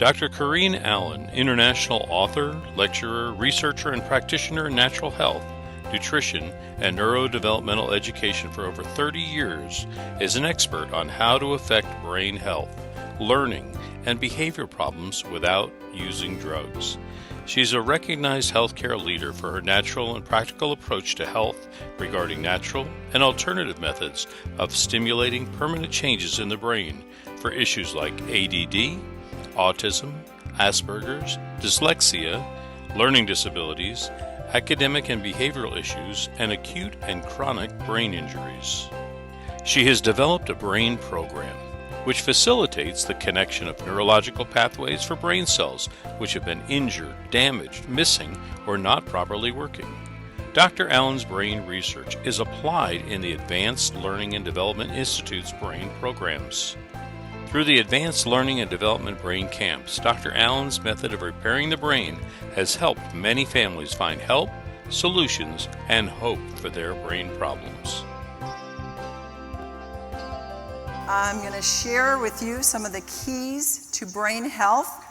Dr. Corrine Allen, international author, lecturer, researcher, and practitioner in natural health, nutrition, and neurodevelopmental education for over 30 years, is an expert on how to affect brain health, learning, and behavior problems without using drugs. She's a recognized healthcare leader for her natural and practical approach to health regarding natural and alternative methods of stimulating permanent changes in the brain for issues like ADD, autism, Asperger's, dyslexia, learning disabilities, academic and behavioral issues, and acute and chronic brain injuries. She has developed a brain program which facilitates the connection of neurological pathways for brain cells which have been injured, damaged, missing, or not properly working. Dr. Allen's brain research is applied in the Advanced Learning and Development Institute's brain programs. Through the Advanced Learning and Development Brain Camps, Dr. Allen's method of repairing the brain has helped many families find help, solutions, and hope for their brain problems. I'm going to share with you some of the keys to brain health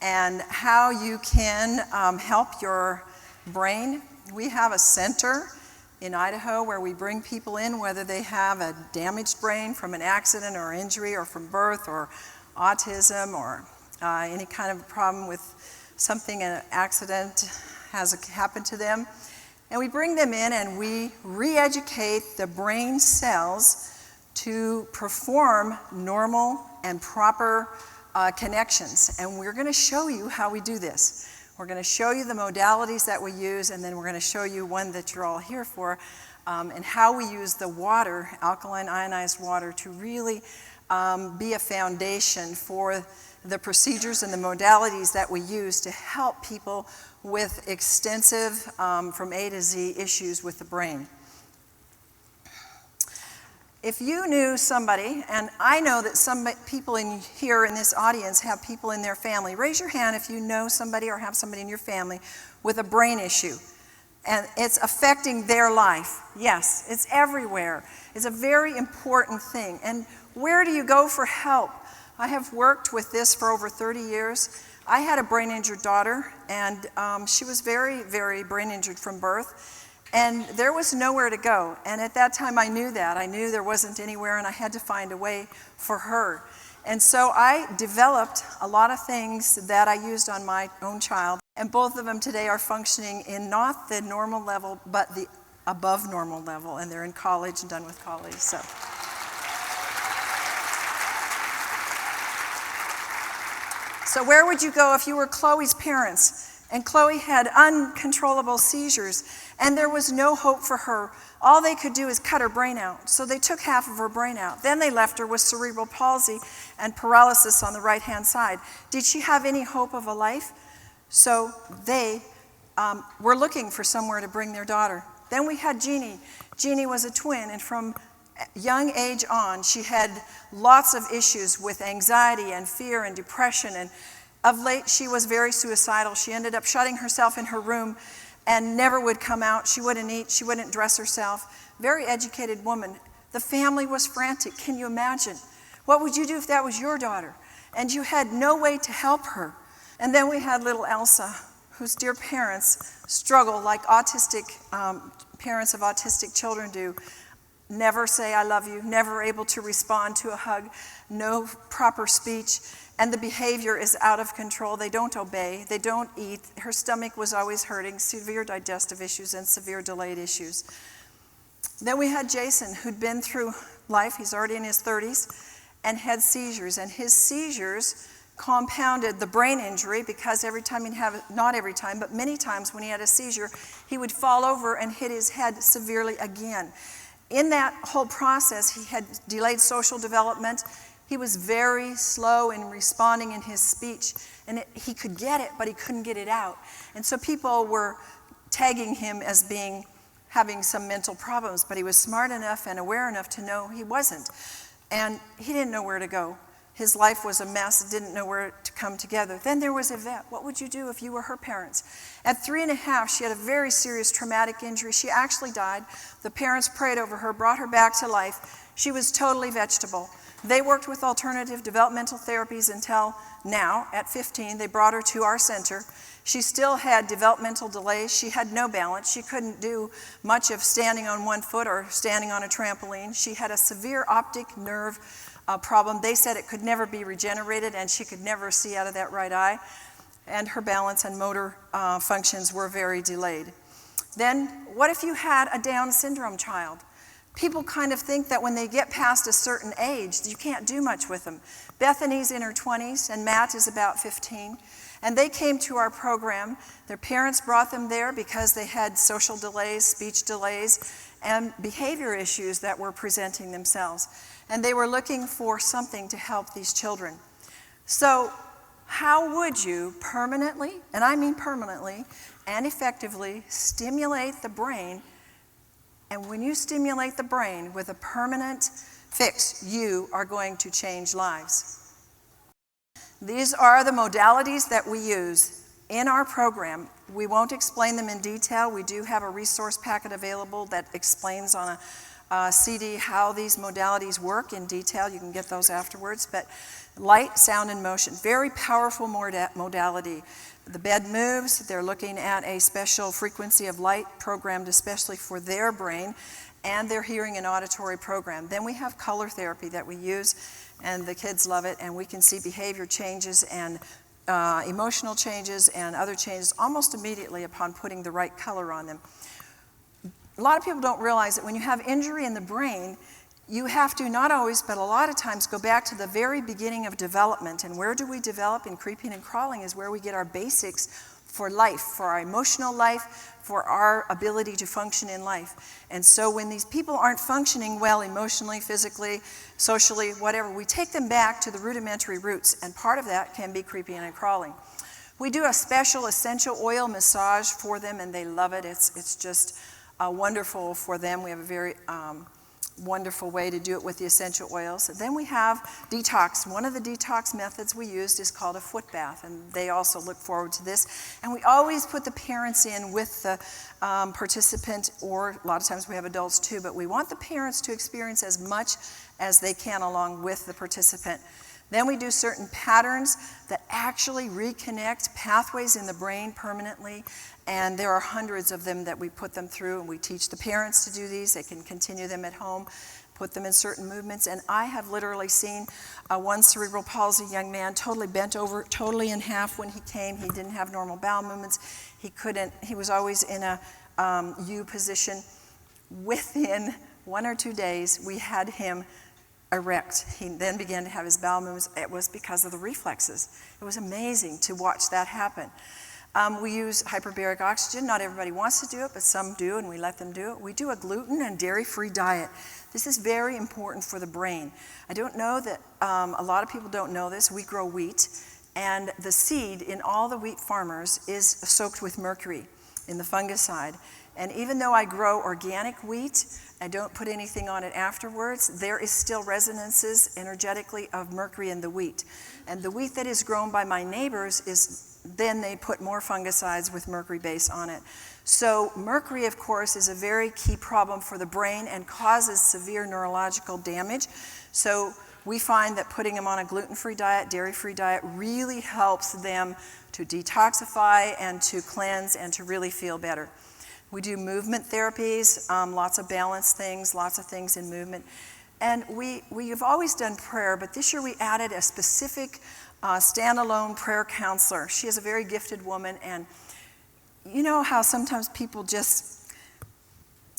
and how you can help your brain. We have a center in Idaho where we bring people in whether they have a damaged brain from an accident or injury or from birth or autism or any kind of problem with something, an accident has happened to them. And we bring them in and we re-educate the brain cells to perform normal and proper connections. And we're going to show you how we do this. We're going to show you the modalities that we use, and then we're going to show you one that you're all here for, and how we use the water, alkaline ionized water, to really be a foundation for the procedures and the modalities that we use to help people with extensive, from A to Z, issues with the brain. If you knew somebody, and I know that some people here in this audience have people in their family, raise your hand if you know somebody or have somebody in your family with a brain issue and it's affecting their life. Yes, it's everywhere. It's a very important thing. And where do you go for help? I have worked with this for over 30 years. I had a brain injured daughter, and she was very, very brain injured from birth. And there was nowhere to go. And at that time I knew that. I knew there wasn't anywhere and I had to find a way for her. And so I developed a lot of things that I used on my own child. And both of them today are functioning in not the normal level, but the above normal level. And they're in college and done with college. So where would you go if you were Chloe's parents? And Chloe had uncontrollable seizures, and there was no hope for her. All they could do is cut her brain out. So they took half of her brain out. Then they left her with cerebral palsy and paralysis on the right-hand side. Did she have any hope of a life? So they were looking for somewhere to bring their daughter. Then we had Jeannie. Jeannie was a twin, and from young age on, she had lots of issues with anxiety and fear and depression, and of late, she was very suicidal. She ended up shutting herself in her room and never would come out. She wouldn't eat. She wouldn't dress herself. Very educated woman. The family was frantic. Can you imagine? What would you do if that was your daughter? And you had no way to help her. And then we had little Elsa, whose dear parents struggle like autistic parents of autistic children do. Never say I love you, never able to respond to a hug, no proper speech. And the behavior is out of control. They don't obey. They don't eat. Her stomach was always hurting, severe digestive issues and severe delayed issues. Then we had Jason, who'd been through life. He's already in his 30s and had seizures. And his seizures compounded the brain injury because every time he'd have, not every time, but many times when he had a seizure, he would fall over and hit his head severely again. In that whole process, he had delayed social development. He was very slow in responding in his speech, and he could get it, but he couldn't get it out. And so people were tagging him as having some mental problems, but he was smart enough and aware enough to know he wasn't. And he didn't know where to go. His life was a mess, didn't know where to come together. Then there was Yvette. What would you do if you were her parents? At 3.5, she had a very serious traumatic injury. She actually died. The parents prayed over her, brought her back to life. She was totally vegetable. They worked with alternative developmental therapies until now, at 15, they brought her to our center. She still had developmental delays. She had no balance. She couldn't do much of standing on one foot or standing on a trampoline. She had a severe optic nerve problem. They said it could never be regenerated, and she could never see out of that right eye. And her balance and motor functions were very delayed. Then, what if you had a Down syndrome child? People kind of think that when they get past a certain age, you can't do much with them. Bethany's in her 20s, and Matt is about 15. And they came to our program. Their parents brought them there because they had social delays, speech delays, and behavior issues that were presenting themselves. And they were looking for something to help these children. So, how would you permanently, and I mean permanently, and effectively stimulate the brain? And when you stimulate the brain with a permanent fix, you are going to change lives. These are the modalities that we use in our program. We won't explain them in detail. We do have a resource packet available that explains on a CD how these modalities work in detail. You can get those afterwards. But light, sound, and motion, very powerful modality. The bed moves. They're looking at a special frequency of light programmed especially for their brain and their hearing and auditory program. Then we have color therapy that we use, and the kids love it, and we can see behavior changes and emotional changes and other changes almost immediately upon putting the right color on them. A lot of people don't realize that when you have injury in the brain, you have to, not always, but a lot of times, go back to the very beginning of development. And where do we develop? In creeping and crawling is where we get our basics for life, for our emotional life, for our ability to function in life. And so when these people aren't functioning well emotionally, physically, socially, whatever, we take them back to the rudimentary roots, and part of that can be creeping and crawling. We do a special essential oil massage for them, and they love it. It's just wonderful for them. We have a very wonderful way to do it with the essential oils. Then we have detox. One of the detox methods we used is called a foot bath, and they also look forward to this. And we always put the parents in with the participant, or a lot of times we have adults too, but we want the parents to experience as much as they can along with the participant. Then we do certain patterns that actually reconnect pathways in the brain permanently, and there are hundreds of them that we put them through, and we teach the parents to do these. They can continue them at home, put them in certain movements, and I have literally seen one cerebral palsy young man totally bent over, totally in half when he came. He didn't have normal bowel movements. He was always in a U position. Within 1 or 2 days, we had him erect. He then began to have his bowel movements. It was because of the reflexes. It was amazing to watch that happen. We use hyperbaric oxygen. Not everybody wants to do it, but some do, and we let them do it. We do a gluten and dairy-free diet. This is very important for the brain. I don't know that a lot of people don't know this. We grow wheat, and the seed in all the wheat farmers is soaked with mercury in the fungicide. And even though I grow organic wheat, I don't put anything on it afterwards, there is still resonances energetically of mercury in the wheat. And the wheat that is grown by my neighbors then they put more fungicides with mercury base on it. So mercury, of course, is a very key problem for the brain and causes severe neurological damage. So we find that putting them on a gluten-free diet, dairy-free diet, really helps them to detoxify and to cleanse and to really feel better. We do movement therapies, lots of balance things, lots of things in movement. And we have always done prayer, but this year we added a specific standalone prayer counselor. She is a very gifted woman, and you know how sometimes people just,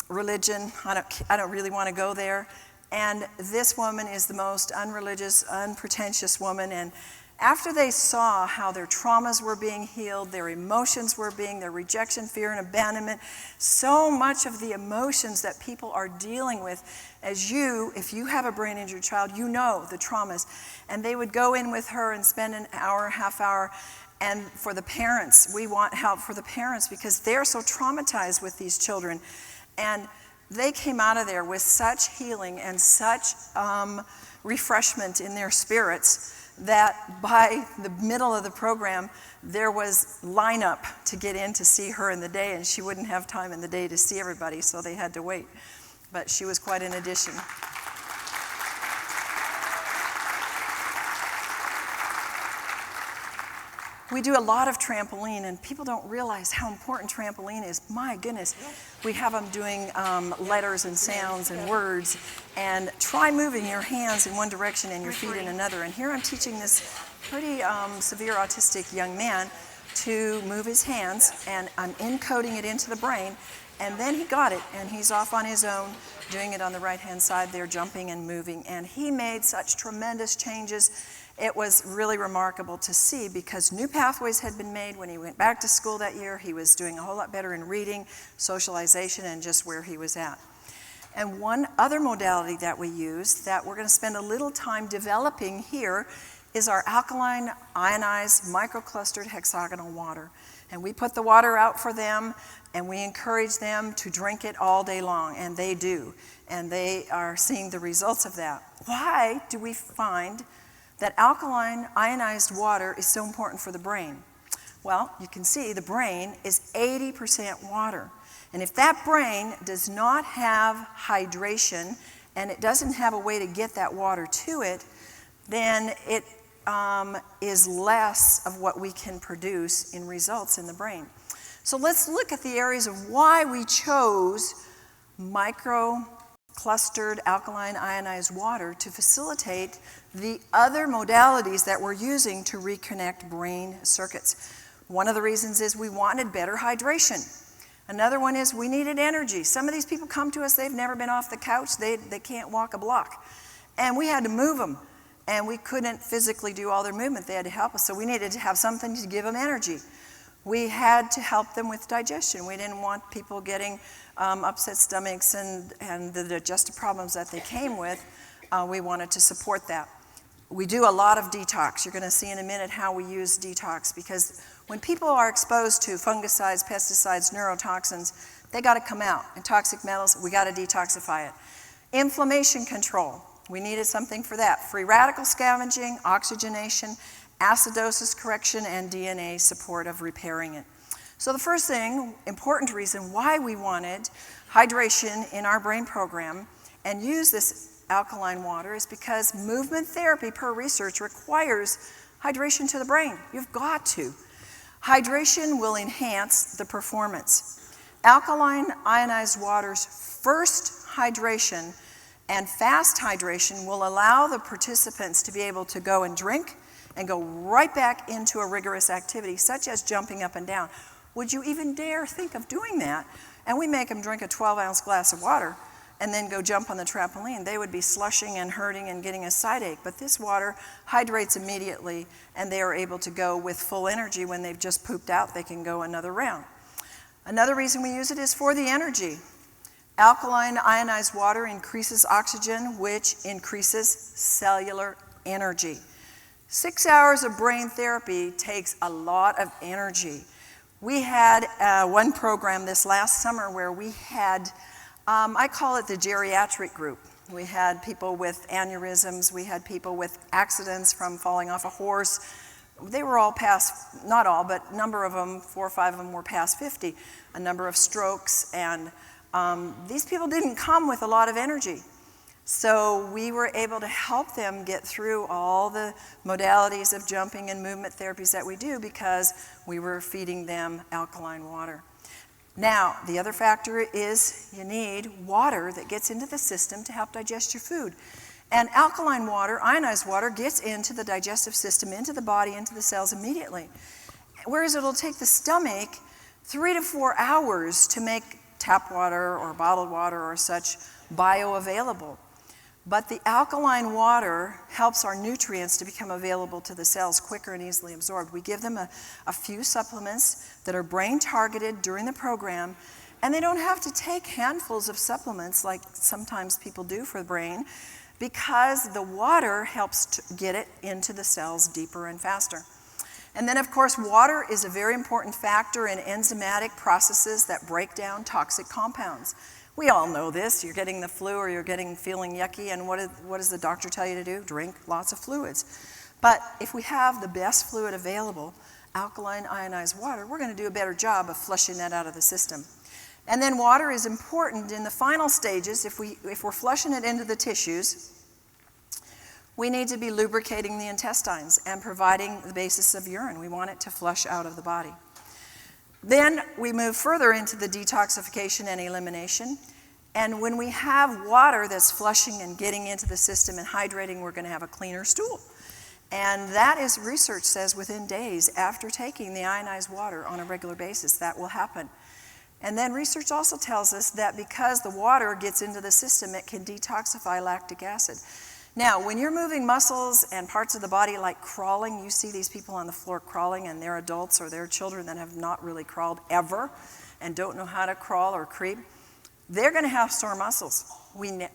religion, I don't really want to go there. And this woman is the most unreligious, unpretentious woman, and after they saw how their traumas were being healed, their emotions were being, their rejection, fear, and abandonment, so much of the emotions that people are dealing with, if you have a brain injured child, you know the traumas. And they would go in with her and spend an hour, half hour, and for the parents, we want help for the parents because they're so traumatized with these children. And they came out of there with such healing and such refreshment in their spirits that by the middle of the program, there was lineup to get in to see her in the day, and she wouldn't have time in the day to see everybody, so they had to wait. But she was quite an addition. We do a lot of trampoline, and people don't realize how important trampoline is. My goodness, we have them doing letters and sounds and words, and try moving your hands in one direction and your feet in another. And here I'm teaching this pretty severe autistic young man to move his hands, and I'm encoding it into the brain, and then he got it, and he's off on his own, doing it on the right-hand side there, jumping and moving, and he made such tremendous changes. It was really remarkable to see because new pathways had been made when he went back to school that year. He was doing a whole lot better in reading, socialization, and just where he was at. And one other modality that we use that we're going to spend a little time developing here is our alkaline, ionized, microclustered hexagonal water. And we put the water out for them, and we encourage them to drink it all day long, and they do. And they are seeing the results of that. Why do we find that alkaline ionized water is so important for the brain? Well, you can see the brain is 80% water. And if that brain does not have hydration and it doesn't have a way to get that water to it, then it is less of what we can produce in results in the brain. So let's look at the areas of why we chose micro-clustered alkaline ionized water to facilitate the other modalities that we're using to reconnect brain circuits. One of the reasons is we wanted better hydration. Another one is we needed energy. Some of these people come to us, they've never been off the couch, they can't walk a block. And we had to move them, and we couldn't physically do all their movement. They had to help us, so we needed to have something to give them energy. We had to help them with digestion. We didn't want people getting upset stomachs and the digestive problems that they came with. We wanted to support that. We do a lot of detox. You're going to see in a minute how we use detox, because when people are exposed to fungicides, pesticides, neurotoxins, they got to come out. And toxic metals, we got to detoxify it. Inflammation control, we needed something for that. Free radical scavenging, oxygenation, acidosis correction, and DNA support of repairing it. So the first thing, important reason why we wanted hydration in our brain program and use this alkaline water is because movement therapy, per research, requires hydration to the brain. You've got to. Hydration will enhance the performance. Alkaline ionized water's first hydration and fast hydration will allow the participants to be able to go and drink and go right back into a rigorous activity, such as jumping up and down. Would you even dare think of doing that? And we make them drink a 12-ounce glass of water and then go jump on the trampoline. They would be slushing and hurting and getting a side ache. But this water hydrates immediately, and they are able to go with full energy. When they've just pooped out, they can go another round. Another reason we use it is for the energy. Alkaline ionized water increases oxygen, which increases cellular energy. 6 hours of brain therapy takes a lot of energy. We had one program this last summer where we had, I call it the geriatric group. We had people with aneurysms, we had people with accidents from falling off a horse. They were all past, not all, but a number of them, 4 or 5 of them were past 50. A number of strokes, and these people didn't come with a lot of energy. So we were able to help them get through all the modalities of jumping and movement therapies that we do because we were feeding them alkaline water. Now, the other factor is you need water that gets into the system to help digest your food. And alkaline water, ionized water, gets into the digestive system, into the body, into the cells immediately. Whereas it'll take the stomach 3 to 4 hours to make tap water or bottled water or such bioavailable. But the alkaline water helps our nutrients to become available to the cells quicker and easily absorbed. We give them a few supplements that are brain targeted during the program, and they don't have to take handfuls of supplements like sometimes people do for the brain, because the water helps to get it into the cells deeper and faster. And then, of course, water is a very important factor in enzymatic processes that break down toxic compounds. We all know this. You're getting the flu or you're feeling yucky, and what does the doctor tell you to do? Drink lots of fluids. But if we have the best fluid available, alkaline ionized water, we're going to do a better job of flushing that out of the system. And then water is important in the final stages. If we're flushing it into the tissues, We need to be lubricating the intestines and providing the basis of urine. We want it to flush out of the body. Then we move further into the detoxification and elimination. And when we have water that's flushing and getting into the system and hydrating, we're going to have a cleaner stool. And that is, research says, within days after taking the ionized water on a regular basis, that will happen. And then research also tells us that because the water gets into the system, it can detoxify lactic acid. Now, when you're moving muscles and parts of the body like crawling, you see these people on the floor crawling, and they're adults or they're children that have not really crawled ever and don't know how to crawl or creep, they're going to have sore muscles.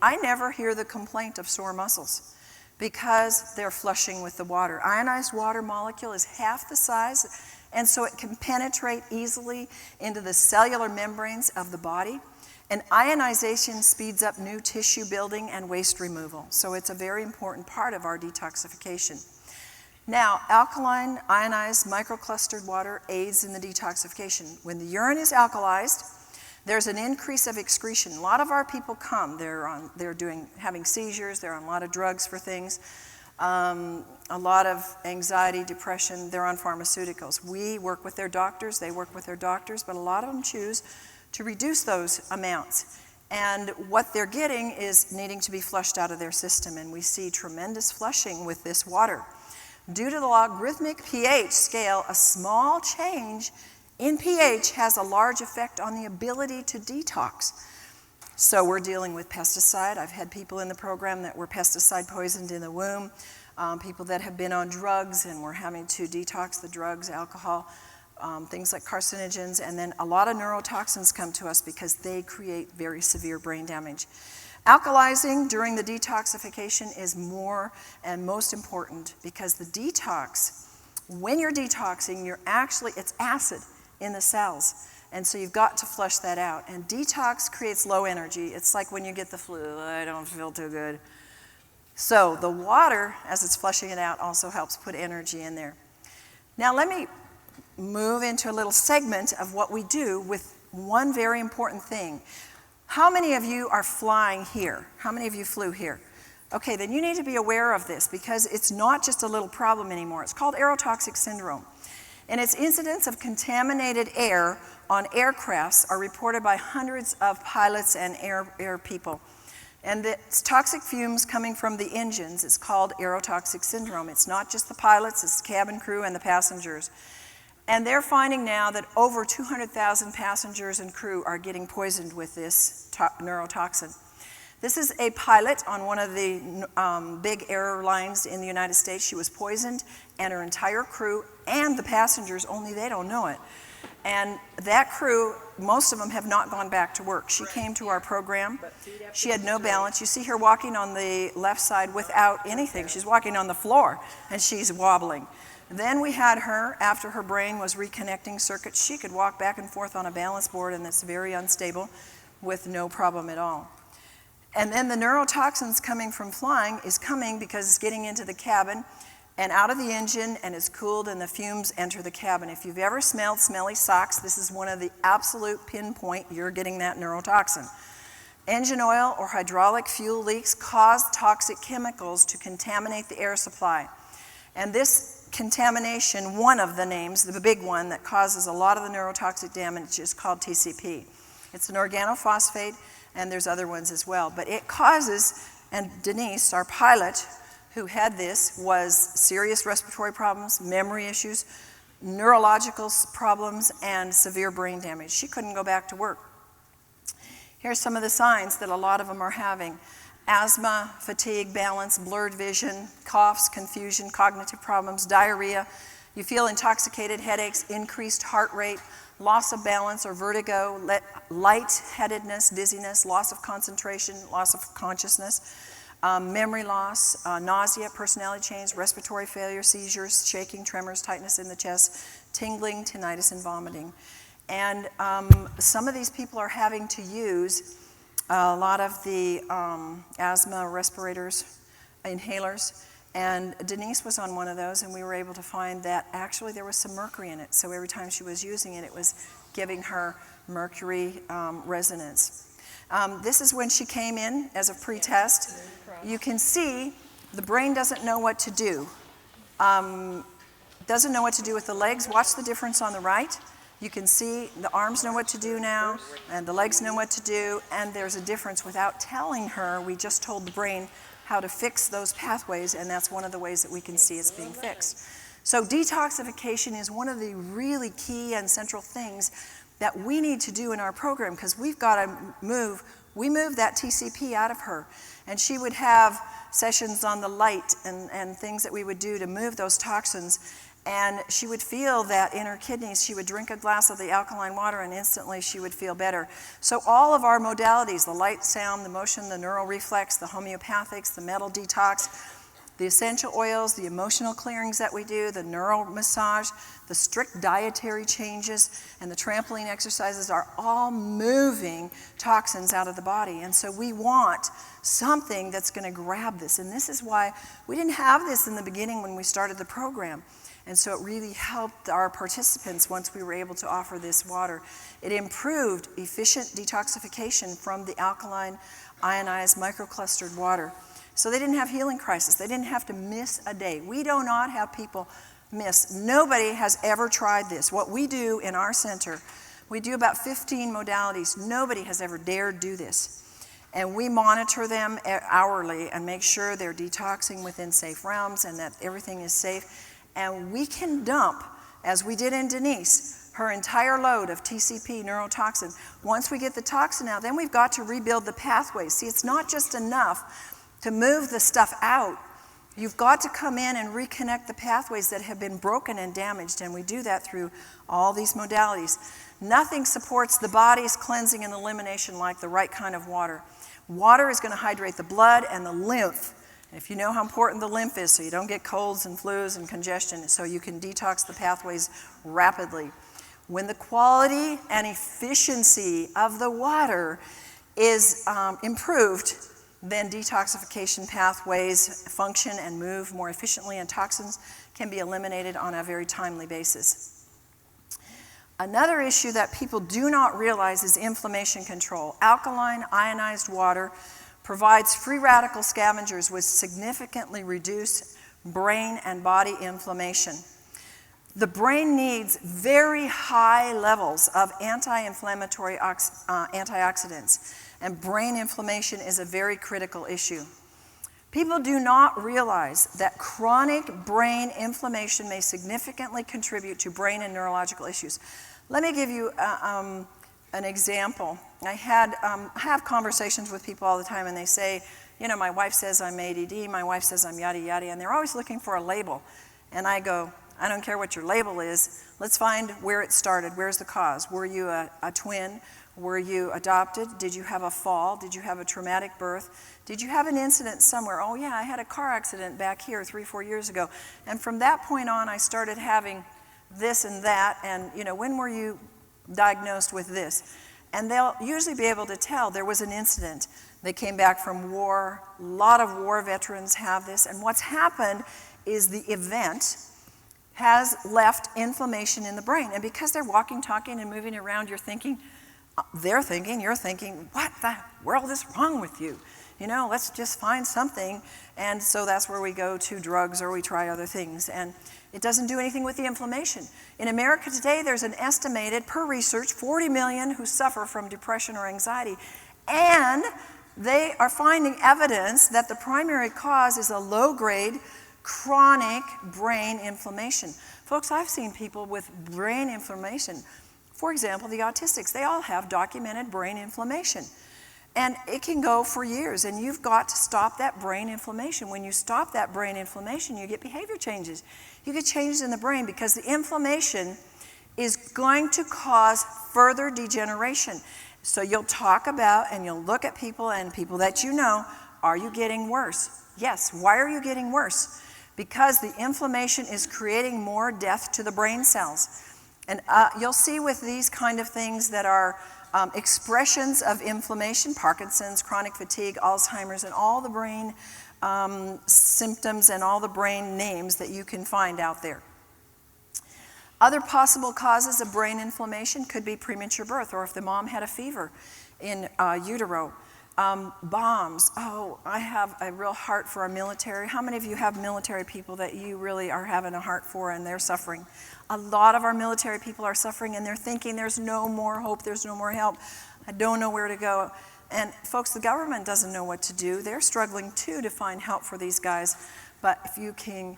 I never hear the complaint of sore muscles because they're flushing with the water. Ionized water molecule is half the size, and so it can penetrate easily into the cellular membranes of the body. And ionization speeds up new tissue building and waste removal. So it's a very important part of our detoxification. Now, alkaline, ionized, microclustered water aids in the detoxification. When the urine is alkalized, there's an increase of excretion. A lot of our people come, having seizures, they're on a lot of drugs for things, a lot of anxiety, depression, they're on pharmaceuticals. We work with their doctors, they work with their doctors, but a lot of them choose to reduce those amounts. And what they're getting is needing to be flushed out of their system, and we see tremendous flushing with this water. Due to the logarithmic pH scale, a small change in pH has a large effect on the ability to detox. So we're dealing with pesticide. I've had people in the program that were pesticide poisoned in the womb, people that have been on drugs and we're having to detox the drugs, alcohol, things like carcinogens, and then a lot of neurotoxins come to us because they create very severe brain damage. Alkalizing during the detoxification is more and most important because the detox, when you're detoxing, it's acid in the cells. And so you've got to flush that out. And detox creates low energy. It's like when you get the flu, I don't feel too good. So the water, as it's flushing it out, also helps put energy in there. Now let me move into a little segment of what we do with one very important thing. How many of you are flying here? How many of you flew here? Okay, then you need to be aware of this because it's not just a little problem anymore. It's called aerotoxic syndrome. And its incidents of contaminated air on aircrafts are reported by hundreds of pilots and air people. And it's toxic fumes coming from the engines. It's called aerotoxic syndrome. It's not just the pilots, it's the cabin crew and the passengers. And they're finding now that over 200,000 passengers and crew are getting poisoned with this neurotoxin. This is a pilot on one of the big airlines in the United States. She was poisoned, and her entire crew and the passengers, only they don't know it. And that crew, most of them have not gone back to work. She came to our program. She had no balance. You see her walking on the left side without anything. She's walking on the floor, and she's wobbling. Then we had her, after her brain was reconnecting circuits, she could walk back and forth on a balance board, and it's very unstable with no problem at all. And then the neurotoxins coming from flying is coming because it's getting into the cabin and out of the engine, and it's cooled, and the fumes enter the cabin. If you've ever smelled smelly socks, this is one of the absolute pinpoint you're getting that neurotoxin. Engine oil or hydraulic fuel leaks cause toxic chemicals to contaminate the air supply. And this contamination, one of the names, the big one that causes a lot of the neurotoxic damage, is called TCP. It's an organophosphate, and there's other ones as well. But it causes, and Denise, our pilot, who had this, was serious respiratory problems, memory issues, neurological problems, and severe brain damage. She couldn't go back to work. Here's some of the signs that a lot of them are having. Asthma, fatigue, balance, blurred vision, coughs, confusion, cognitive problems, diarrhea. You feel intoxicated, headaches, increased heart rate, loss of balance or vertigo, lightheadedness, dizziness, loss of concentration, loss of consciousness, memory loss, nausea, personality change, respiratory failure, seizures, shaking, tremors, tightness in the chest, tingling, tinnitus, and vomiting. And some of these people are having to use a lot of the asthma respirators, inhalers, and Denise was on one of those, and we were able to find that actually there was some mercury in it. So every time she was using it, it was giving her mercury resonance. This is when she came in as a pre-test. You can see The brain doesn't know what to do. Doesn't know what to do with the legs. Watch the difference on the right. You can see the arms know what to do now, and the legs know what to do, and there's a difference without telling her. We just told the brain how to fix those pathways, and that's one of the ways that we can see it's being fixed. So detoxification is one of the really key and central things that we need to do in our program, because we've got to we moved that TCP out of her, and she would have sessions on the light and things that we would do to move those toxins. And she would feel that in her kidneys. She would drink a glass of the alkaline water and instantly she would feel better. So all of our modalities, the light, sound, the motion, the neural reflex, the homeopathics, the metal detox, the essential oils, the emotional clearings that we do, the neural massage, the strict dietary changes, and the trampoline exercises are all moving toxins out of the body. And so we want something that's going to grab this. And this is why we didn't have this in the beginning when we started the program. And so it really helped our participants once we were able to offer this water. It improved efficient detoxification from the alkaline, ionized, microclustered water. So they didn't have healing crisis. They didn't have to miss a day. We do not have people miss. Nobody has ever tried this. What we do in our center, we do about 15 modalities. Nobody has ever dared do this. And we monitor them hourly and make sure they're detoxing within safe realms and that everything is safe. And we can dump, as we did in Denise, her entire load of TCP neurotoxin. Once we get the toxin out, then we've got to rebuild the pathways. See, it's not just enough to move the stuff out. You've got to come in and reconnect the pathways that have been broken and damaged, and we do that through all these modalities. Nothing supports the body's cleansing and elimination like the right kind of water. Water is going to hydrate the blood and the lymph. If you know how important the lymph is, so you don't get colds and flus and congestion, so you can detox the pathways rapidly. When the quality and efficiency of the water is improved, then detoxification pathways function and move more efficiently, and toxins can be eliminated on a very timely basis. Another issue that people do not realize is inflammation control. Alkaline, ionized water provides free radical scavengers which significantly reduce brain and body inflammation. The brain needs very high levels of anti-inflammatory antioxidants, and brain inflammation is a very critical issue. People do not realize that chronic brain inflammation may significantly contribute to brain and neurological issues. Let me give you an example. I have conversations with people all the time, and they say, you know, my wife says I'm ADD, my wife says I'm yada yada, and they're always looking for a label. And I go, I don't care what your label is, let's find where it started, where's the cause? Were you a twin? Were you adopted? Did you have a fall? Did you have a traumatic birth? Did you have an incident somewhere? Oh yeah, I had a car accident back here 3-4 years ago. And from that point on, I started having this and that, and you know, when were you diagnosed with this? And they'll usually be able to tell there was an incident. They came back from war. A lot of war veterans have this. And what's happened is the event has left inflammation in the brain. And because they're walking, talking, and moving around, you're thinking, you're thinking, what the world is wrong with you? You know, let's just find something. And so that's where we go to drugs or we try other things. And it doesn't do anything with the inflammation. In America today, there's an estimated, per research, 40 million who suffer from depression or anxiety. And they are finding evidence that the primary cause is a low-grade chronic brain inflammation. Folks, I've seen people with brain inflammation. For example, the autistics, they all have documented brain inflammation. And it can go for years, and you've got to stop that brain inflammation. When you stop that brain inflammation, you get behavior changes. You get changes in the brain because the inflammation is going to cause further degeneration. So you'll talk about and you'll look at people and people that you know, are you getting worse? Yes. Why are you getting worse? Because the inflammation is creating more death to the brain cells. And you'll see with these kind of things that are expressions of inflammation, Parkinson's, chronic fatigue, Alzheimer's, and all the brain symptoms and all the brain names that you can find out there. Other possible causes of brain inflammation could be premature birth, or if the mom had a fever in utero. Bombs. Oh, I have a real heart for our military. How many of you have military people that you really are having a heart for and they're suffering? A lot of our military people are suffering and they're thinking there's no more hope, there's no more help. I don't know where to go. And folks, the government doesn't know what to do. They're struggling too to find help for these guys. But if you can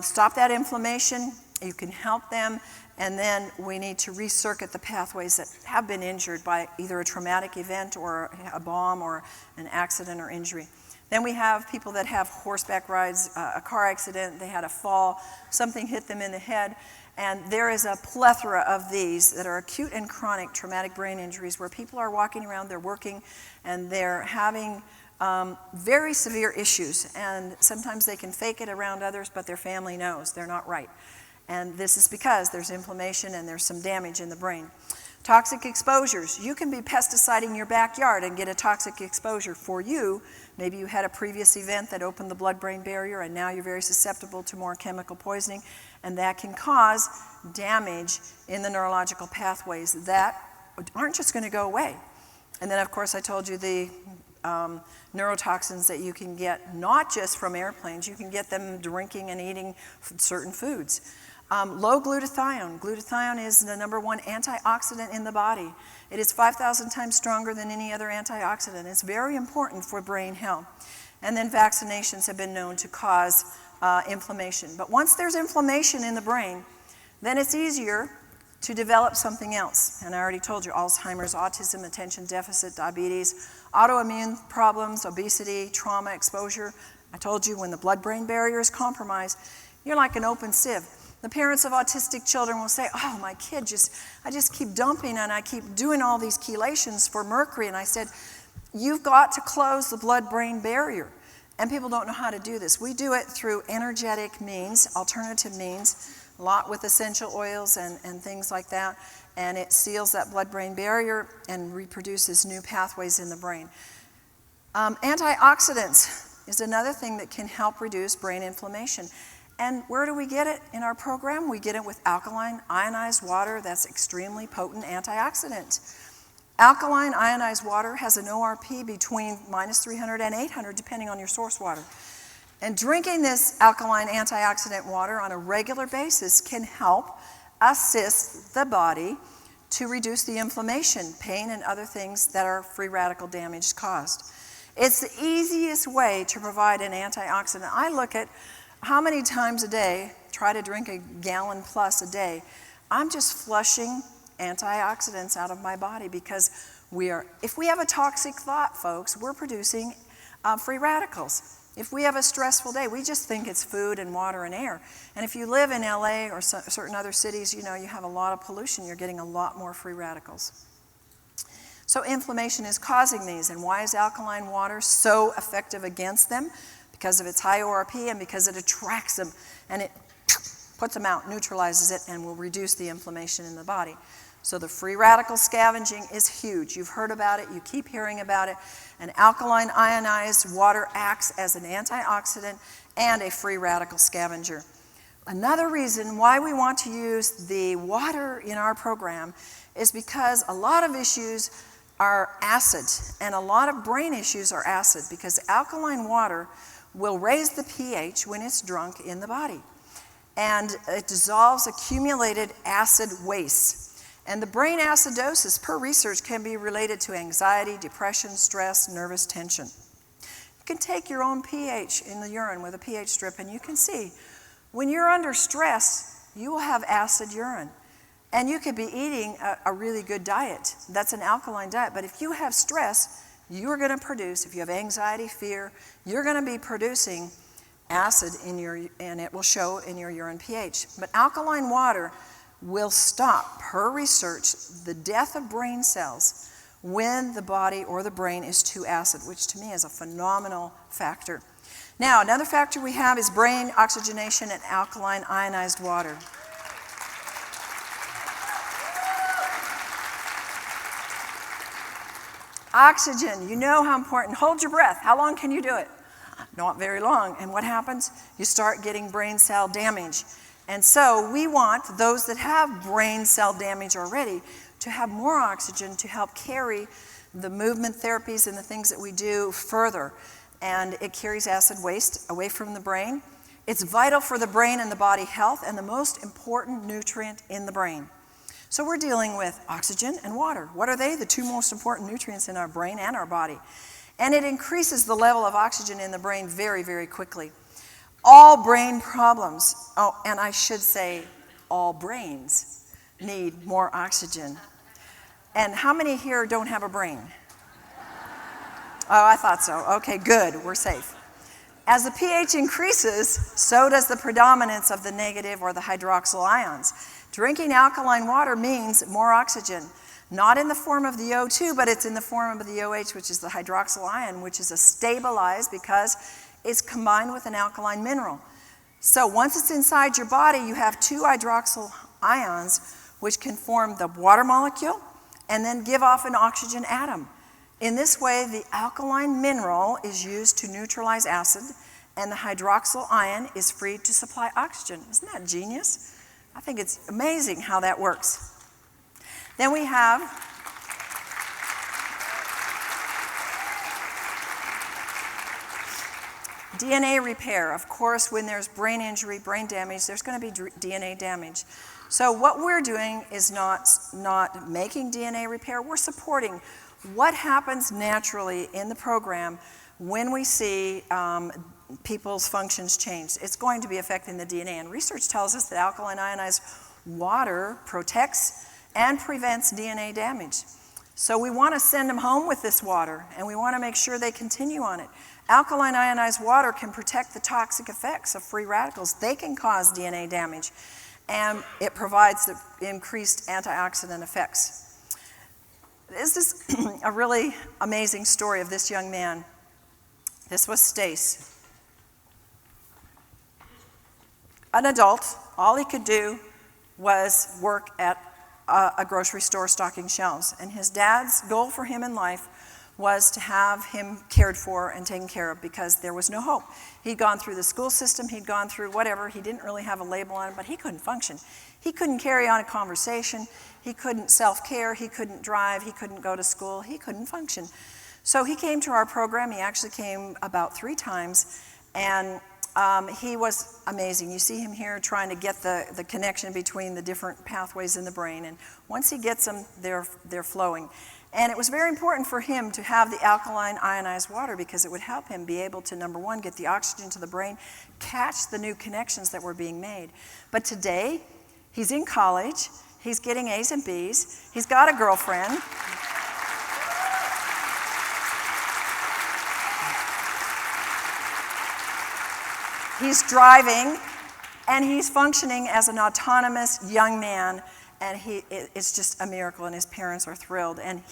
stop that inflammation, you can help them. And then we need to recircuit the pathways that have been injured by either a traumatic event or a bomb or an accident or injury. Then we have people that have horseback rides, a car accident, they had a fall, something hit them in the head. And there is a plethora of these that are acute and chronic traumatic brain injuries where people are walking around, they're working, and they're having very severe issues. And sometimes they can fake it around others, but their family knows they're not right. And this is because there's inflammation and there's some damage in the brain. Toxic exposures. You can be pesticiding your backyard and get a toxic exposure for you. Maybe you had a previous event that opened the blood-brain barrier and now you're very susceptible to more chemical poisoning, and that can cause damage in the neurological pathways that aren't just going to go away. And then, of course, I told you the neurotoxins that you can get not just from airplanes, you can get them drinking and eating certain foods. Low glutathione. Glutathione is the #1 antioxidant in the body. It is 5,000 times stronger than any other antioxidant. It's very important for brain health. And then vaccinations have been known to cause inflammation. But once there's inflammation in the brain, then it's easier to develop something else. And I already told you, Alzheimer's, autism, attention deficit, diabetes, autoimmune problems, obesity, trauma, exposure. I told you when the blood-brain barrier is compromised, you're like an open sieve. The parents of autistic children will say, oh, my kid, I just keep dumping and I keep doing all these chelations for mercury. And I said, you've got to close the blood-brain barrier. And people don't know how to do this. We do it through energetic means, alternative means, a lot with essential oils and things like that. And it seals that blood-brain barrier and reproduces new pathways in the brain. Antioxidants is another thing that can help reduce brain inflammation. And where do we get it in our program? We get it with alkaline ionized water. That's extremely potent antioxidant. Alkaline ionized water has an ORP between -300 and 800, depending on your source water. And drinking this alkaline antioxidant water on a regular basis can help assist the body to reduce the inflammation, pain, and other things that are free radical damage caused. It's the easiest way to provide an antioxidant. I look at how many times a day, try to drink a gallon plus a day. I'm just flushing antioxidants out of my body because if we have a toxic thought, folks, we're producing free radicals. If we have a stressful day, we just think it's food and water and air. And if you live in LA or certain other cities, you have a lot of pollution, you're getting a lot more free radicals. So inflammation is causing these. And why is alkaline water so effective against them? Because of its high ORP and because it attracts them and it puts them out, neutralizes it, and will reduce the inflammation in the body. So the free radical scavenging is huge. You've heard about it, you keep hearing about it. And alkaline ionized water acts as an antioxidant and a free radical scavenger. Another reason why we want to use the water in our program is because a lot of issues are acid, and a lot of brain issues are acid because alkaline water will raise the pH when it's drunk in the body. And it dissolves accumulated acid waste. And the brain acidosis, per research, can be related to anxiety, depression, stress, nervous tension. You can take your own pH in the urine with a pH strip and you can see when you're under stress, you will have acid urine. And you could be eating a really good diet. That's an alkaline diet. But if you have stress, you are going to produce, if you have anxiety, fear, you're going to be producing acid and it will show in your urine pH. But alkaline water will stop, per research, the death of brain cells when the body or the brain is too acid, which to me is a phenomenal factor. Now, another factor we have is brain oxygenation and alkaline ionized water. Oxygen, you know how important. Hold your breath. How long can you do it? Not very long. And what happens? You start getting brain cell damage. And so we want those that have brain cell damage already to have more oxygen to help carry the movement therapies and the things that we do further. And it carries acid waste away from the brain. It's vital for the brain and the body health and the most important nutrient in the brain. So we're dealing with oxygen and water. What are they? The two most important nutrients in our brain and our body. And it increases the level of oxygen in the brain very, very quickly. All brain problems, oh, and I should say all brains need more oxygen. And how many here don't have a brain? Oh, I thought so. Okay, good. We're safe. As the pH increases, so does the predominance of the negative or the hydroxyl ions. Drinking alkaline water means more oxygen. Not in the form of the O2, but it's in the form of the OH, which is the hydroxyl ion, which is a stabilized because it's combined with an alkaline mineral. So once it's inside your body, you have two hydroxyl ions, which can form the water molecule and then give off an oxygen atom. In this way, the alkaline mineral is used to neutralize acid, and the hydroxyl ion is free to supply oxygen. Isn't that genius? I think it's amazing how that works. Then we have DNA repair. Of course, when there's brain injury, brain damage, there's going to be DNA damage. So what we're doing is not making DNA repair. We're supporting what happens naturally in the program when we see people's functions change. It's going to be affecting the DNA. And research tells us that alkaline ionized water protects and prevents DNA damage. So we want to send them home with this water, and we want to make sure they continue on it. Alkaline ionized water can protect the toxic effects of free radicals. They can cause DNA damage, and it provides the increased antioxidant effects. This is a really amazing story of this young man. This was Stace. An adult, all he could do was work at a grocery store stocking shelves. And his dad's goal for him in life was to have him cared for and taken care of because there was no hope. He'd gone through the school system, he'd gone through whatever, he didn't really have a label on him, but he couldn't function. He couldn't carry on a conversation, he couldn't self-care, he couldn't drive, he couldn't go to school, he couldn't function. So he came to our program. He actually came about 3 times, and he was amazing. You see him here trying to get the connection between the different pathways in the brain, and once he gets them, they're flowing. And it was very important for him to have the alkaline ionized water because it would help him be able to, number one, get the oxygen to the brain, catch the new connections that were being made. But today, he's in college, he's getting A's and B's, he's got a girlfriend. He's driving, and he's functioning as an autonomous young man, and it's just a miracle, and his parents are thrilled. And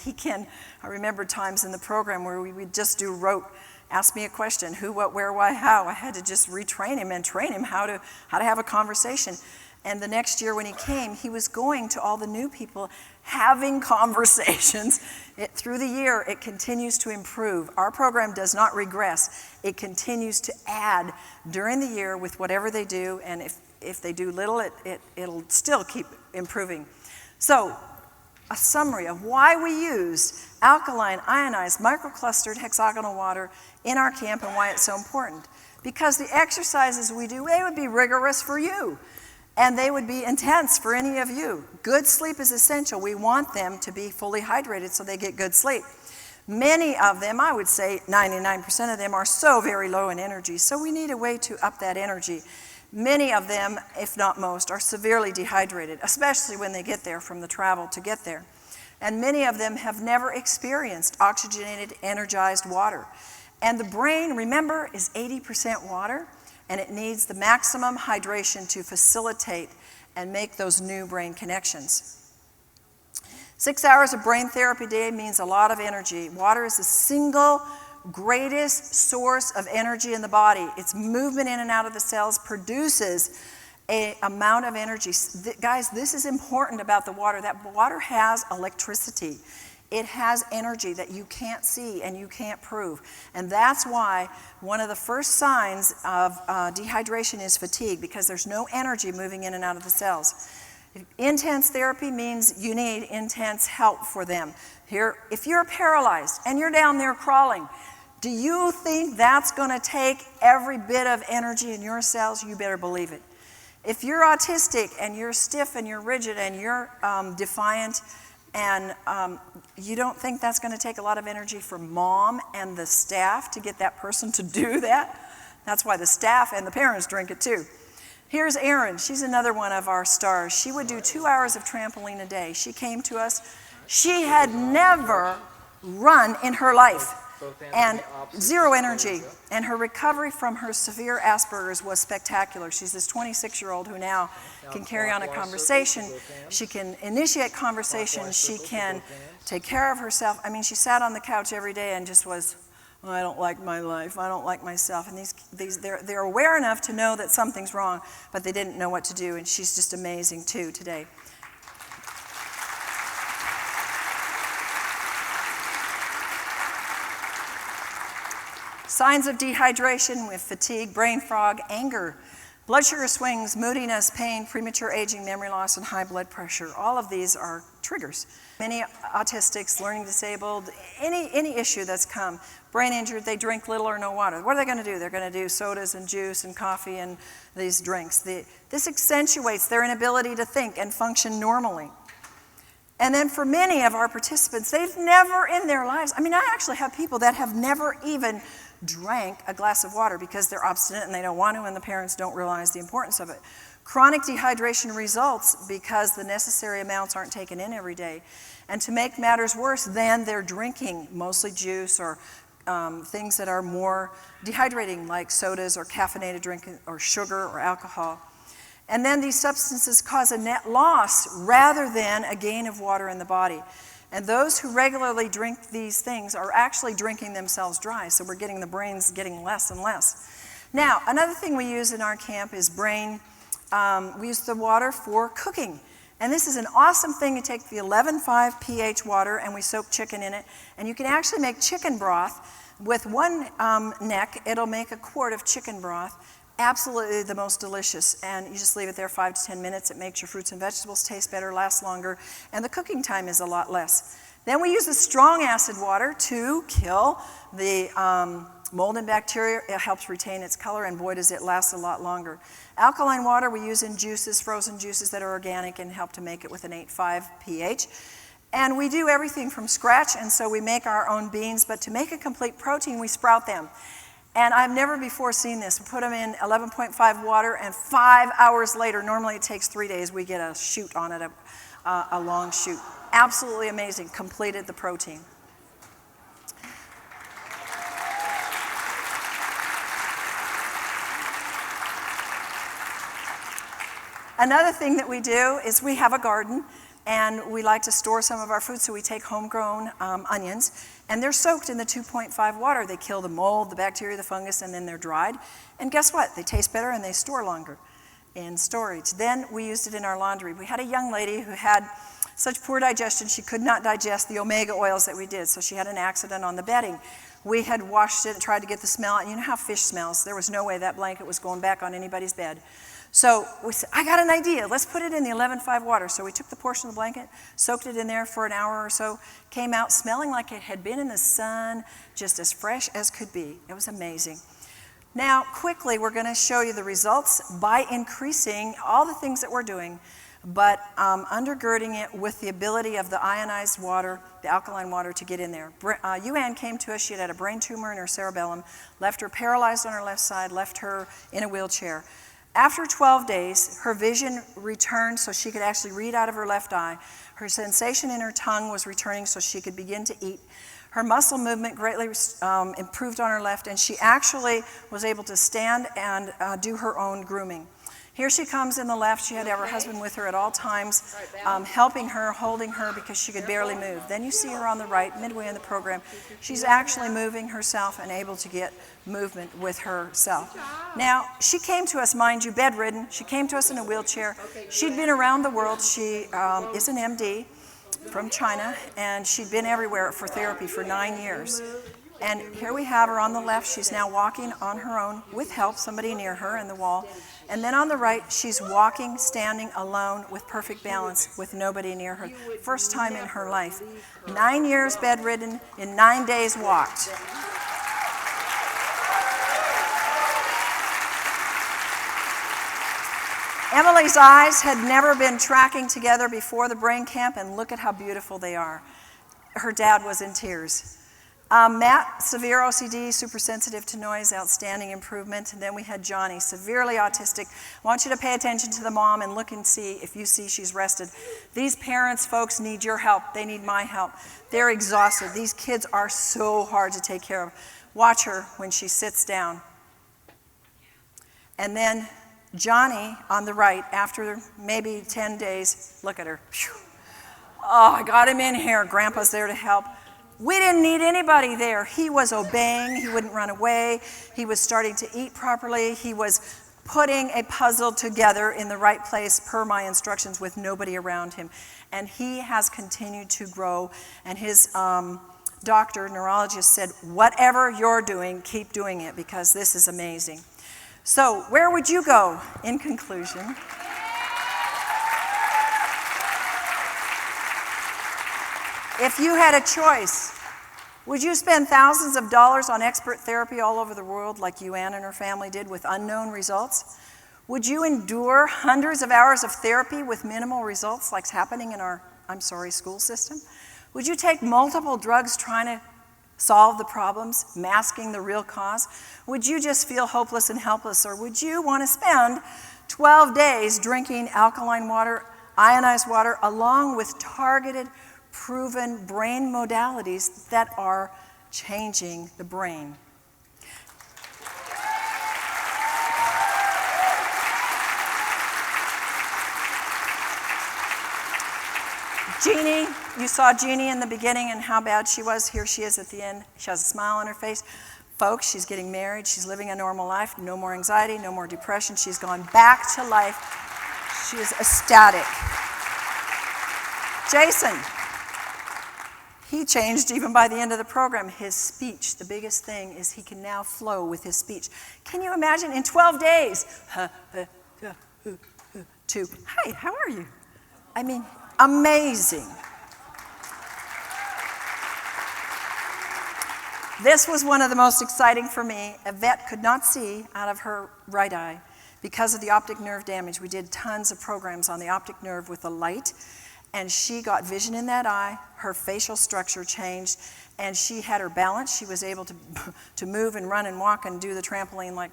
I remember times in the program where we would just do rote, ask me a question, who, what, where, why, how. I had to just retrain him and train him how to have a conversation. And the next year when he came, he was going to all the new people, having conversations. Through the year, it continues to improve. Our program does not regress. It continues to add during the year with whatever they do, and if they do little, it'll still keep improving. So, a summary of why we use alkaline, ionized, microclustered hexagonal water in our camp and why it's so important. Because the exercises we do, they would be rigorous for you. And they would be intense for any of you. Good sleep is essential. We want them to be fully hydrated so they get good sleep. Many of them, I would say 99% of them, are so very low in energy, so we need a way to up that energy. Many of them, if not most, are severely dehydrated, especially when they get there from the travel to get there. And many of them have never experienced oxygenated, energized water. And the brain, remember, is 80% water. And it needs the maximum hydration to facilitate and make those new brain connections. 6 hours of brain therapy a day means a lot of energy. Water is the single greatest source of energy in the body. Its movement in and out of the cells produces an amount of energy. Guys, this is important about the water. That water has electricity. It has energy that you can't see and you can't prove. And that's why one of the first signs of dehydration is fatigue, because there's no energy moving in and out of the cells. Intense therapy means you need intense help for them. Here, if you're paralyzed and you're down there crawling, do you think that's going to take every bit of energy in your cells? You better believe it. If you're autistic and you're stiff and you're rigid and you're defiant and you don't think that's going to take a lot of energy for mom and the staff to get that person to do that, that's why the staff and the parents drink it too. Here's Erin. She's another one of our stars. She would do 2 hours of trampoline a day. She came to us. She had never run in her life and zero energy. And her recovery from her severe Asperger's was spectacular. She's this 26-year-old who now can carry on a conversation. She can initiate conversation. She can take care of herself. I mean, she sat on the couch every day and just was, oh, I don't like my life, I don't like myself. And they're aware enough to know that something's wrong, but they didn't know what to do. And she's just amazing too today. Signs of dehydration with fatigue, brain fog, anger, blood sugar swings, moodiness, pain, premature aging, memory loss, and high blood pressure. All of these are triggers. Many autistics, learning disabled, any issue that's come, brain injured, they drink little or no water. What are they going to do? They're going to do sodas and juice and coffee and these drinks. This accentuates their inability to think and function normally. And then for many of our participants, they've never in their lives, I mean, I actually have people that have never even drank a glass of water because they're obstinate and they don't want to, and the parents don't realize the importance of it. Chronic dehydration results because the necessary amounts aren't taken in every day. And to make matters worse, then they're drinking mostly juice or things that are more dehydrating, like sodas or caffeinated drink or sugar or alcohol. And then these substances cause a net loss rather than a gain of water in the body. And those who regularly drink these things are actually drinking themselves dry, so we're getting the brains getting less and less. Now, another thing we use in our camp is we use the water for cooking. And this is an awesome thing. You take the 11.5 pH water and we soak chicken in it, and you can actually make chicken broth. With one neck, it'll make a quart of chicken broth. Absolutely the most delicious, and you just leave it there 5 to 10 minutes. It makes your fruits and vegetables taste better, last longer, and the cooking time is a lot less. Then we use the strong acid water to kill the mold and bacteria. It helps retain its color, and boy does it last a lot longer. Alkaline water we use in juices, frozen juices that are organic and help to make it with an 8.5 pH. And we do everything from scratch, and so we make our own beans, but to make a complete protein, we sprout them. And I've never before seen this. We put them in 11.5 water, and 5 hours later, normally it takes 3 days, we get a shoot on it, a long shoot. Absolutely amazing, completed the protein. Another thing that we do is we have a garden, and we like to store some of our food, so we take homegrown onions, and they're soaked in the 2.5 water. They kill the mold, the bacteria, the fungus, and then they're dried. And guess what? They taste better and they store longer in storage. Then we used it in our laundry. We had a young lady who had such poor digestion, she could not digest the omega oils that we did, so she had an accident on the bedding. We had washed it and tried to get the smell, and you know how fish smells. There was no way that blanket was going back on anybody's bed. So we said, I got an idea. Let's put it in the 11.5 water. So we took the portion of the blanket, soaked it in there for an hour or so, came out smelling like it had been in the sun, just as fresh as could be. It was amazing. Now, quickly, we're going to show you the results by increasing all the things that we're doing, but undergirding it with the ability of the ionized water, the alkaline water, to get in there. Yuan came to us. She had a brain tumor in her cerebellum, left her paralyzed on her left side, left her in a wheelchair. After 12 days, her vision returned so she could actually read out of her left eye. Her sensation in her tongue was returning so she could begin to eat. Her muscle movement greatly improved on her left, and she actually was able to stand and do her own grooming. Here she comes in the left. She had to have her husband with her at all times, helping her, holding her because she could barely move. Then you see her on the right, midway in the program. She's actually moving herself and able to get movement with herself. Now, she came to us, mind you, bedridden. She came to us in a wheelchair. She'd been around the world. She is an MD from China, and she'd been everywhere for therapy for 9 years. And here we have her on the left. She's now walking on her own with help, somebody near her in the wall. And then on the right, she's walking, standing alone with perfect balance, with nobody near her. First time in her life. 9 years bedridden, in 9 days walked. Emily's eyes had never been tracking together before the brain camp, and look at how beautiful they are. Her dad was in tears. Matt, severe OCD, super sensitive to noise, outstanding improvement. And then we had Johnny, severely autistic. I want you to pay attention to the mom and look and see if you see she's rested. These parents, folks, need your help. They need my help. They're exhausted. These kids are so hard to take care of. Watch her when she sits down. And then Johnny on the right, after maybe 10 days, look at her. Phew. Oh, I got him in here. Grandpa's there to help. We didn't need anybody there. He was obeying. He wouldn't run away. He was starting to eat properly. He was putting a puzzle together in the right place per my instructions with nobody around him. And he has continued to grow. And his doctor, neurologist, said, whatever you're doing, keep doing it, because this is amazing. So where would you go in conclusion? If you had a choice, would you spend thousands of dollars on expert therapy all over the world like Yuan and her family did with unknown results? Would you endure hundreds of hours of therapy with minimal results like's happening in our, school system? Would you take multiple drugs trying to solve the problems, masking the real cause? Would you just feel hopeless and helpless, or would you want to spend 12 days drinking alkaline water, ionized water, along with targeted proven brain modalities that are changing the brain? Jeannie, you saw Jeannie in the beginning and how bad she was. Here she is at the end. She has a smile on her face. Folks, she's getting married. She's living a normal life. No more anxiety, no more depression. She's gone back to life. She is ecstatic. Jason, he changed even by the end of the program. His speech, the biggest thing is he can now flow with his speech. Can you imagine in 12 days? To, hi, how are you? I mean, amazing. This was one of the most exciting for me. Yvette could not see out of her right eye because of the optic nerve damage. We did tons of programs on the optic nerve with the light, and she got vision in that eye. Her facial structure changed, and she had her balance. She was able to move and run and walk and do the trampoline like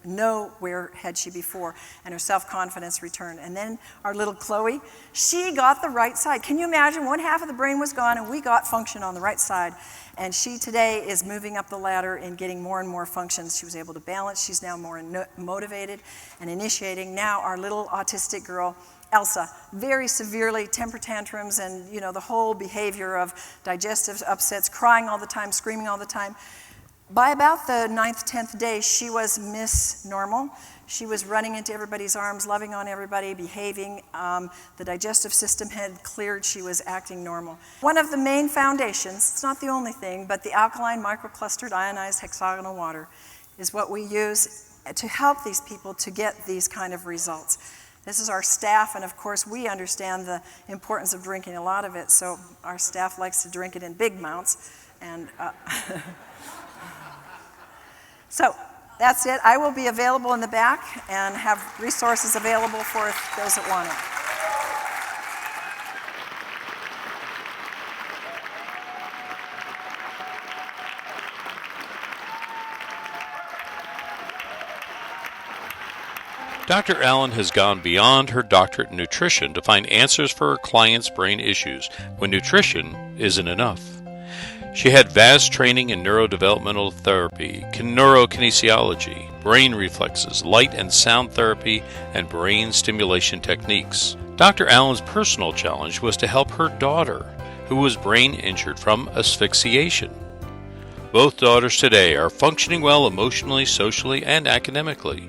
nowhere had she before, and her self-confidence returned. And then our little Chloe, she got the right side. Can you imagine? One half of the brain was gone, and we got function on the right side. And she today is moving up the ladder and getting more and more functions. She was able to balance. She's now more motivated and initiating. Now our little autistic girl, Elsa, very severely temper tantrums and the whole behavior of digestive upsets, crying all the time, screaming all the time. By about the 9th, 10th day, she was Miss Normal. She was running into everybody's arms, loving on everybody, behaving. The digestive system had cleared. She was acting normal. One of the main foundations, it's not the only thing, but the alkaline microclustered ionized hexagonal water is what we use to help these people to get these kind of results. This is our staff, and of course we understand the importance of drinking a lot of it, so our staff likes to drink it in big amounts. And so that's it. I will be available in the back and have resources available for those that want it. Dr. Allen has gone beyond her doctorate in nutrition to find answers for her clients' brain issues when nutrition isn't enough. She had vast training in neurodevelopmental therapy, neurokinesiology, brain reflexes, light and sound therapy, and brain stimulation techniques. Dr. Allen's personal challenge was to help her daughter, who was brain injured from asphyxiation. Both daughters today are functioning well emotionally, socially, and academically.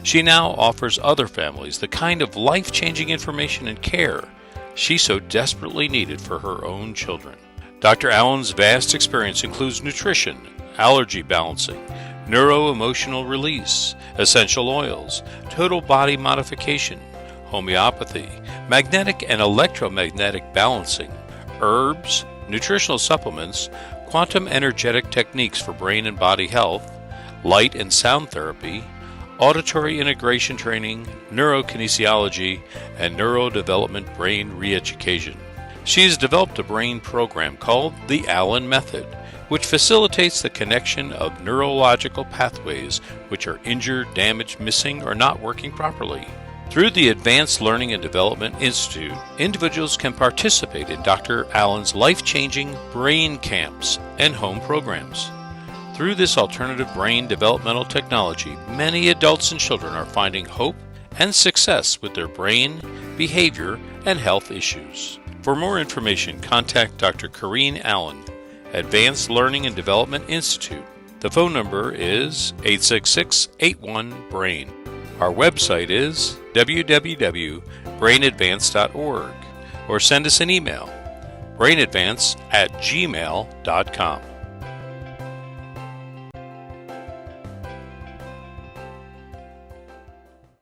She now offers other families the kind of life-changing information and care she so desperately needed for her own children. Dr. Allen's vast experience includes nutrition, allergy balancing, neuro-emotional release, essential oils, total body modification, homeopathy, magnetic and electromagnetic balancing, herbs, nutritional supplements, quantum energetic techniques for brain and body health, light and sound therapy, auditory integration training, neurokinesiology, and neurodevelopment brain re-education. She has developed a brain program called the Allen Method, which facilitates the connection of neurological pathways which are injured, damaged, missing, or not working properly. Through the Advanced Learning and Development Institute, individuals can participate in Dr. Allen's life-changing brain camps and home programs. Through this alternative brain developmental technology, many adults and children are finding hope and success with their brain, behavior, and health issues. For more information, contact Dr. Corrine Allen, Advanced Learning and Development Institute. The phone number is 866-81-BRAIN. Our website is www.brainadvance.org, or send us an email, brainadvance@gmail.com.